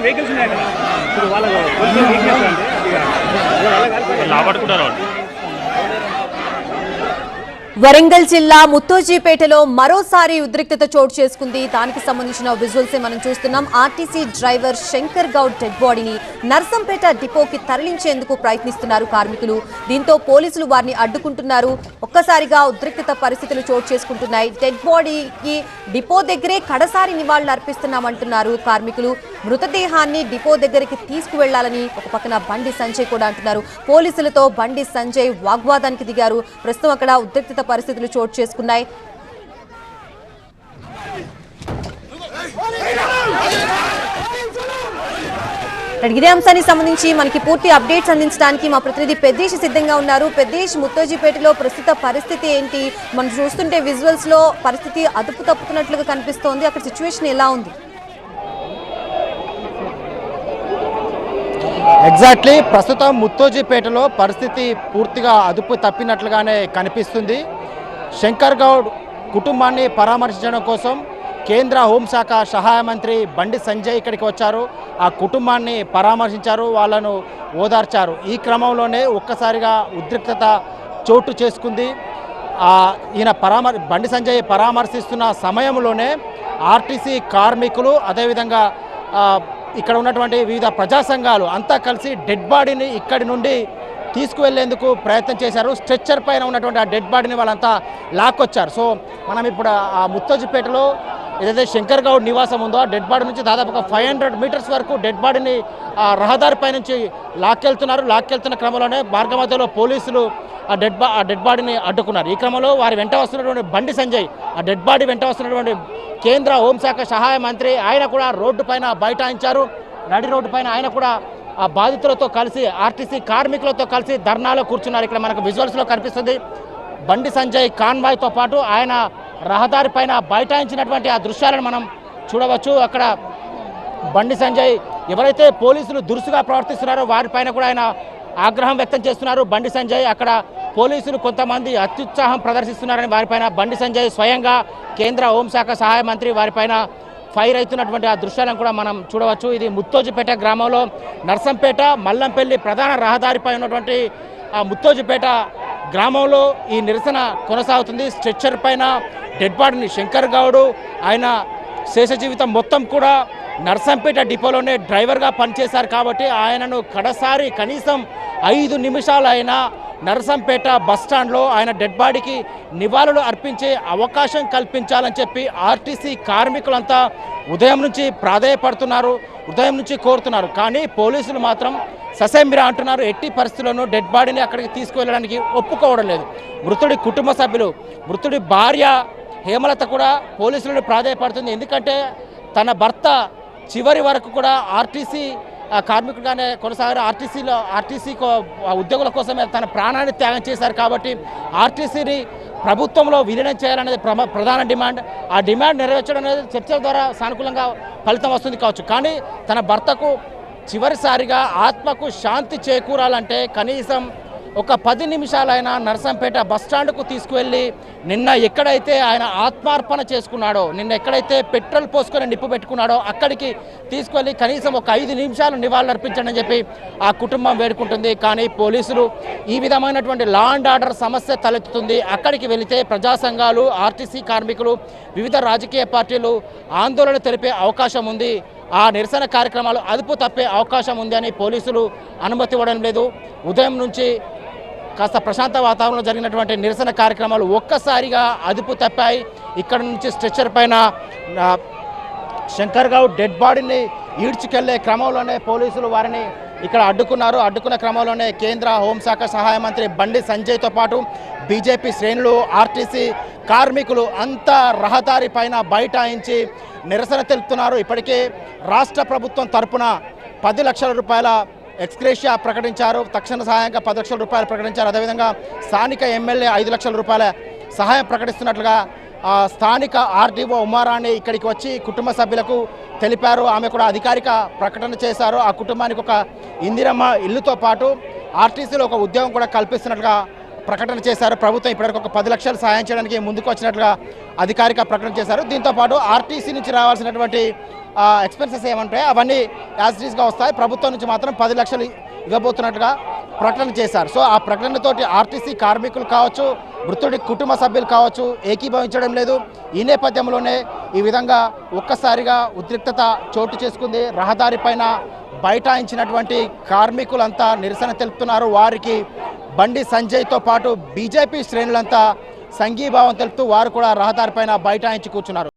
Vehicles ఉన్నాయి కదా ఇప్పుడు వాళ్ళ వీక్నెస్ అంటే లాభపడుకుంటారు. వరంగల్ జిల్లా ముత్తోజీపేటలో మరోసారి ఉద్రిక్తత చోటు చేసుకుంది. దానికి సంబంధించిన విజువల్స్ మనం చూస్తున్నాం. RTC driver Shankar Goud dead బాడీని నర్సంపేట డిపోకి తరలించేందుకు ప్రయత్నిస్తున్నారు కార్మికులు. దీంతో పోలీసులు వారిని అడ్డుకుంటున్నారు. ఒక్కసారిగా ఉద్రిక్తత పరిస్థితులు చోటు చేసుకుంటున్నాయి. డెడ్ బాడీకి డిపో దగ్గరే కడసారి నివాళులు అర్పిస్తున్నామంటున్నారు కార్మికులు. మృతదేహాన్ని డిపో దగ్గరికి తీసుకువెళ్లాలని ఒక పక్కన బండి సంజయ్ కూడా అంటున్నారు. పోలీసులతో బండి సంజయ్ వాగ్వాదానికి దిగారు. ప్రస్తుతం అక్కడ ఉద్రిక్తత పరిస్థితులు చోటు చేసుకున్నాయి. ఇదే అంశానికి సంబంధించి మనకి పూర్తి అప్డేట్స్ అందించడానికి మా ప్రతినిధి పెద్దేశ్ సిద్ధంగా ఉన్నారు. పెద్దేశ్, ముత్తోజీపేటలో ప్రస్తుత పరిస్థితి ఏంటి? మనం చూస్తుంటే విజువల్స్ లో పరిస్థితి అదుపు తప్పుతున్నట్లుగా కనిపిస్తోంది. అక్కడ సిచ్యువేషన్ ఎలా ఉంది? ఎగ్జాక్ట్లీ ప్రస్తుతం ముత్తోజీపేటలో పరిస్థితి పూర్తిగా అదుపు తప్పినట్లుగానే కనిపిస్తుంది. శంకర్ గౌడ్ కుటుంబాన్ని పరామర్శించడం కోసం కేంద్ర హోంశాఖ సహాయ మంత్రి బండి సంజయ్ ఇక్కడికి వచ్చారు. ఆ కుటుంబాన్ని పరామర్శించారు, వాళ్ళను ఓదార్చారు. ఈ క్రమంలోనే ఒక్కసారిగా ఉద్రిక్తత చోటు చేసుకుంది. ఈయన బండి సంజయ్ పరామర్శిస్తున్న సమయంలోనే ఆర్టీసీ కార్మికులు అదేవిధంగా ఇక్కడ ఉన్నటువంటి వివిధ ప్రజా సంఘాలు అంతా కలిసి డెడ్ బాడీని ఇక్కడి నుండి తీసుకువెళ్లేందుకు ప్రయత్నం చేశారు. స్ట్రెచ్చర్ పైన ఉన్నటువంటి ఆ డెడ్ బాడీని వాళ్ళంతా లాక్కొచ్చారు. సో మనం ఇప్పుడు ఆ ముత్తోజీపేటలో ఏదైతే శంకర్ గౌడ్ నివాసం ఉందో ఆ డెడ్ బాడీ నుంచి దాదాపుగా 500 మీటర్స్ వరకు డెడ్ బాడీని రహదారిపై నుంచి లాక్కెళ్తున్న క్రమంలోనే మార్గమధ్యలో పోలీసులు ఆ డెడ్ బాడీని అడ్డుకున్నారు. ఈ క్రమంలో వారి వెంట వస్తున్నటువంటి బండి సంజయ్, ఆ డెడ్ బాడీ వెంట వస్తున్నటువంటి కేంద్ర హోంశాఖ సహాయ మంత్రి ఆయన కూడా రోడ్డు పైన బైఠాయించారు. నడి రోడ్డు పైన ఆయన కూడా ఆ బాధితులతో కలిసి ఆర్టీసీ కార్మికులతో కలిసి ధర్నాలో కూర్చున్నారు. ఇక్కడ మనకు విజువల్స్లో కనిపిస్తుంది. బండి సంజయ్ కాన్వాయ్తో పాటు ఆయన రహదారి పైన బైఠాయించినటువంటి ఆ దృశ్యాలను మనం చూడవచ్చు. అక్కడ బండి సంజయ్ ఎవరైతే పోలీసులు దురుసుగా ప్రవర్తిస్తున్నారో వారిపైన కూడా ఆయన ఆగ్రహం వ్యక్తం చేస్తున్నారు. బండి సంజయ్ అక్కడ పోలీసులు కొంతమంది అత్యుత్సాహం ప్రదర్శిస్తున్నారని వారిపైన బండి సంజయ్ స్వయంగా కేంద్ర హోంశాఖ సహాయ మంత్రి వారిపైన ఫైర్ అవుతున్నటువంటి ఆ దృశ్యాలను కూడా మనం చూడవచ్చు. ఇది ముత్తోజీపేట గ్రామంలో నర్సంపేట మల్లంపల్లి ప్రధాన రహదారిపై ఉన్నటువంటి ఆ ముత్తోజీపేట గ్రామంలో ఈ నిరసన కొనసాగుతుంది. స్ట్రెచ్చర్ పైన డెడ్ బాడీని శంకర్ గౌడ్ ఆయన శేష జీవితం మొత్తం కూడా నర్సంపేట డిపోలోనే డ్రైవర్గా పనిచేశారు కాబట్టి ఆయనను కడసారి కనీసం 5 నిమిషాలు అయినా నర్సంపేట బస్టాండ్లో ఆయన డెడ్ బాడీకి నివాళులు అర్పించే అవకాశం కల్పించాలని చెప్పి ఆర్టీసీ కార్మికులంతా ఉదయం నుంచి ప్రాధేయపడుతున్నారు, ఉదయం నుంచి కోరుతున్నారు. కానీ పోలీసులు మాత్రం ససేమిరా అంటున్నారు. ఎట్టి పరిస్థితుల్లోనూ డెడ్ బాడీని అక్కడికి తీసుకువెళ్ళడానికి ఒప్పుకోవడం లేదు. మృతుడి కుటుంబ సభ్యులు, మృతుడి భార్య హేమలత కూడా పోలీసులను ప్రాధేయపడుతుంది. ఎందుకంటే తన భర్త చివరి వరకు కూడా ఆర్టీసీ కార్మికుడిగానే కొనసాగారు. ఆర్టీసీ ఉద్యోగుల కోసమే తన ప్రాణాన్ని త్యాగం చేశారు కాబట్టి ఆర్టీసీని ప్రభుత్వంలో విలీనం చేయాలనేది ప్రధాన డిమాండ్. ఆ డిమాండ్ నెరవేర్చడం అనేది చర్చల ద్వారా సానుకూలంగా ఫలితం వస్తుంది కావచ్చు. కానీ తన భర్తకు చివరిసారిగా ఆత్మకు శాంతి చేకూరాలంటే కనీసం ఒక 10 నిమిషాలైనా నర్సంపేట బస్టాండ్కు తీసుకువెళ్ళి నిన్న ఎక్కడైతే ఆయన ఆత్మార్పణ చేసుకున్నాడో, నిన్న ఎక్కడైతే పెట్రోల్ పోసుకొని నిప్పు పెట్టుకున్నాడో అక్కడికి తీసుకువెళ్ళి కనీసం ఒక 5 నిమిషాలు నివాళులు అర్పించండి అని చెప్పి ఆ కుటుంబం వేడుకుంటుంది. కానీ పోలీసులు ఈ విధమైనటువంటి లా అండ్ ఆర్డర్ సమస్య తలెత్తుతుంది. అక్కడికి వెళితే ప్రజా సంఘాలు, ఆర్టీసీ కార్మికులు, వివిధ రాజకీయ పార్టీలు ఆందోళన తెలిపే అవకాశం ఉంది. ఆ నిరసన కార్యక్రమాలు అదుపు తప్పే అవకాశం ఉంది అని పోలీసులు అనుమతి ఇవ్వడం లేదు. ఉదయం నుంచి కాస్త ప్రశాంత వాతావరణంలో జరిగినటువంటి నిరసన కార్యక్రమాలు ఒక్కసారిగా అదుపు తప్పాయి. ఇక్కడ నుంచి స్ట్రెచ్చర్ పైన శంకర్ గౌడ్ డెడ్ బాడీని ఈడ్చుకెళ్లే క్రమంలోనే పోలీసులు వారిని ఇక్కడ అడ్డుకున్నారు. అడ్డుకున్న క్రమంలోనే కేంద్ర హోంశాఖ సహాయ మంత్రి బండి సంజయ్తో పాటు బీజేపీ శ్రేణులు, ఆర్టీసీ కార్మికులు అంతా రహదారి పైన బైఠాయించి నిరసన తెలుపుతున్నారు. ఇప్పటికే రాష్ట్ర ప్రభుత్వం తరపున 10 లక్షల రూపాయల ఎక్స్గ్రేషియా ప్రకటించారు. తక్షణ సహాయంగా 10 లక్షల రూపాయలు ప్రకటించారు. అదేవిధంగా స్థానిక ఎమ్మెల్యే 5 లక్షల రూపాయల సహాయం ప్రకటిస్తున్నట్లుగా స్థానిక ఆర్డీఓ ఉమారాణి ఇక్కడికి వచ్చి కుటుంబ సభ్యులకు తెలిపారు. ఆమె కూడా అధికారిక ప్రకటన చేశారు. ఆ కుటుంబానికి ఒక ఇందిరమ్మ ఇల్లుతో పాటు ఆర్టీసీలో ఒక ఉద్యోగం కూడా కల్పిస్తున్నట్లుగా ప్రకటన చేశారు. ప్రభుత్వం ఇప్పటివరకు ఒక 10 లక్షలు సహాయం చేయడానికి ముందుకు వచ్చినట్లుగా అధికారిక ప్రకటన చేశారు. దీంతోపాటు ఆర్టీసీ నుంచి రావాల్సినటువంటి ఎక్స్పెన్సెస్ ఏమంటాయి అవన్నీ యాజ్ ఇట్ ఈస్గా వస్తాయి. ప్రభుత్వం నుంచి మాత్రం 10 లక్షలు ఇవ్వబోతున్నట్టుగా ప్రకటన చేశారు. సో ఆ ప్రకటనతోటి ఆర్టీసీ కార్మికులు కావచ్చు, మృతుడి కుటుంబ సభ్యులు కావచ్చు ఏకీభవించడం లేదు. ఈ నేపథ్యంలోనే ఈ విధంగా ఒక్కసారిగా ఉద్రిక్తత చోటు చేసుకుంది. రహదారి పైన బైఠాయించినటువంటి కార్మికులంతా నిరసన తెలుపుతున్నారు. వారికి బండి సంజయ్తో పాటు బీజేపీ శ్రేణులంతా సంఘీభావం తెలుపుతూ వారు కూడా రహదారి పైన బైఠాయించి కూర్చున్నారు.